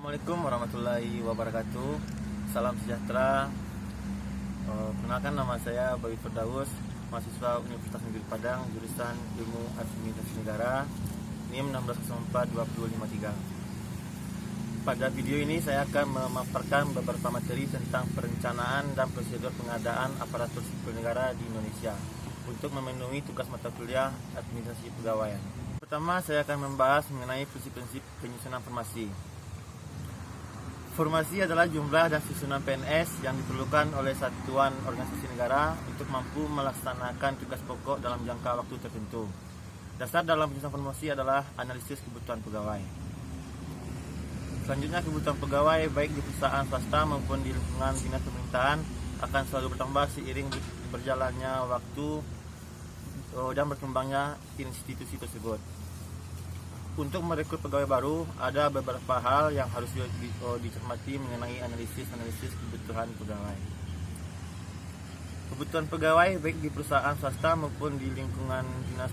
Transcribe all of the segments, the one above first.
Assalamualaikum warahmatullahi wabarakatuh. Salam sejahtera. Perkenalkan, nama saya Bawi Firdaus, mahasiswa Universitas Negeri Padang, jurusan Ilmu Administrasi Negara, NIM 1604253. Pada video ini saya akan memaparkan beberapa materi tentang perencanaan dan prosedur pengadaan aparatur sipil negara di Indonesia untuk memenuhi tugas mata kuliah administrasi pegawaian. Pertama, saya akan membahas mengenai prinsip-prinsip penyusunan formasi. Formasi adalah jumlah dan susunan PNS yang diperlukan oleh satuan organisasi negara untuk mampu melaksanakan tugas pokok dalam jangka waktu tertentu. Dasar dalam penyusunan formasi adalah analisis kebutuhan pegawai. Selanjutnya, kebutuhan pegawai baik di perusahaan swasta maupun di lingkungan dinas pemerintahan akan selalu bertambah seiring berjalannya waktu dan berkembangnya institusi tersebut. Untuk merekrut pegawai baru, ada beberapa hal yang harus dicermati mengenai analisis kebutuhan pegawai. Kebutuhan pegawai baik di perusahaan swasta maupun di lingkungan dinas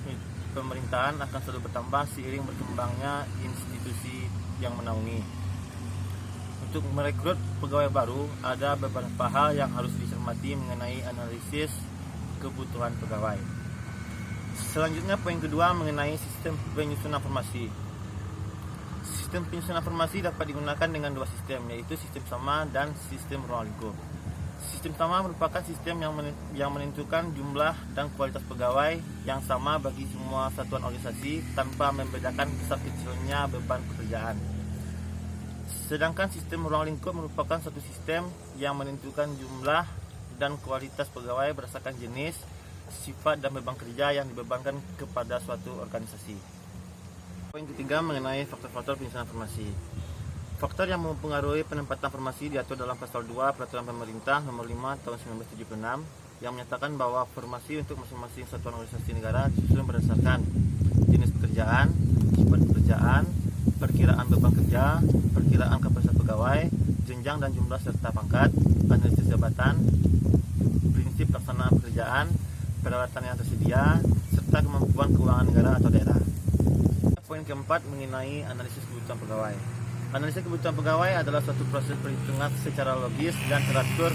pemerintahan akan selalu bertambah seiring berkembangnya institusi yang menaungi. Untuk merekrut pegawai baru, ada beberapa hal yang harus dicermati mengenai analisis kebutuhan pegawai. Selanjutnya, poin kedua mengenai sistem penyusunan formasi. Sistem penyusunan formasi dapat digunakan dengan dua sistem, yaitu sistem sama dan sistem ruang lingkup. Sistem sama merupakan sistem yang menentukan jumlah dan kualitas pegawai yang sama bagi semua satuan organisasi tanpa membedakan besar kecilnya beban pekerjaan. Sedangkan sistem ruang lingkup merupakan satu sistem yang menentukan jumlah dan kualitas pegawai berdasarkan jenis, sifat dan beban kerja yang dibebankan kepada suatu organisasi. Poin ketiga mengenai faktor-faktor penyusunan formasi. Faktor yang mempengaruhi penempatan formasi diatur dalam pasal 2 Peraturan Pemerintah Nomor 5 Tahun 1976 yang menyatakan bahwa formasi untuk masing-masing satuan organisasi negara disusun berdasarkan jenis pekerjaan, sifat pekerjaan, perkiraan beban kerja, perkiraan kapasitas pegawai, jenjang dan jumlah serta pangkat, analisis jabatan, prinsip pelaksanaan pekerjaan, peralatan yang tersedia, serta kemampuan keuangan negara atau daerah. Poin keempat mengenai analisis kebutuhan pegawai. Analisis kebutuhan pegawai adalah suatu proses perhitungan secara logis dan teratur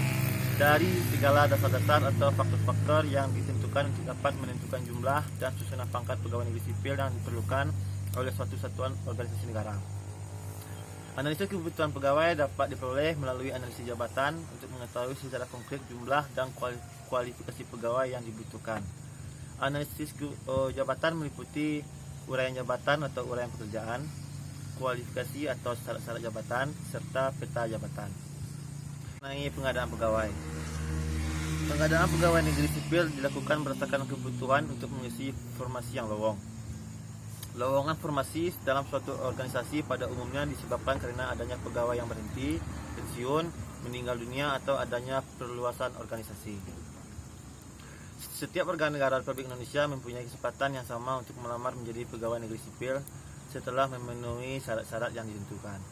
dari segala dasar-dasar atau faktor-faktor yang ditentukan untuk dapat menentukan jumlah dan susunan pangkat pegawai negeri sipil yang diperlukan oleh suatu satuan organisasi negara. Analisis kebutuhan pegawai dapat diperoleh melalui analisis jabatan untuk mengetahui secara konkret jumlah dan kualifikasi pegawai yang dibutuhkan. Analisis jabatan meliputi uraian jabatan atau uraian pekerjaan, kualifikasi atau syarat-syarat jabatan, serta peta jabatan. Mengenai pengadaan pegawai. Pengadaan pegawai negeri sipil dilakukan berdasarkan kebutuhan untuk mengisi formasi yang lowong. Lowongan formasi dalam suatu organisasi pada umumnya disebabkan karena adanya pegawai yang berhenti, pensiun, meninggal dunia, atau adanya perluasan organisasi. Setiap warga negara Republik Indonesia mempunyai kesempatan yang sama untuk melamar menjadi pegawai negeri sipil setelah memenuhi syarat-syarat yang ditentukan.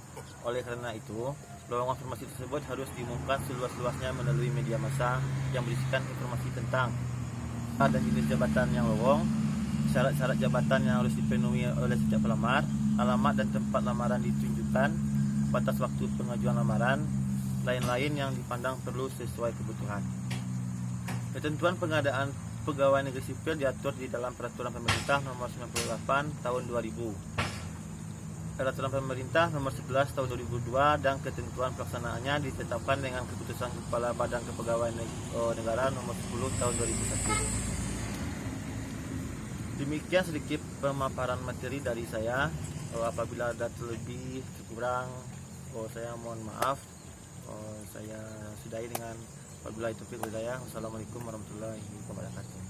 Oleh karena itu, lowongan formasi tersebut harus diumumkan seluas-luasnya melalui media massa yang berisikan informasi tentang dan jenis jabatan yang lowong, syarat-syarat jabatan yang harus dipenuhi oleh setiap pelamar, alamat dan tempat lamaran ditunjukkan, batas waktu pengajuan lamaran, lain-lain yang dipandang perlu sesuai kebutuhan. Ketentuan pengadaan pegawai negeri sipil diatur di dalam Peraturan Pemerintah Nomor 98 Tahun 2000, Peraturan Pemerintah Nomor 11 Tahun 2002, dan ketentuan pelaksanaannya ditetapkan dengan Keputusan Kepala Badan Kepegawaian Negara Nomor 10 Tahun 2001. Demikian sedikit pemaparan materi dari saya. Apabila ada terlebih kurang, saya mohon maaf. Saya sudahi dengan wabillahi taufiq wal hidayah. Wassalamualaikum warahmatullahi wabarakatuh.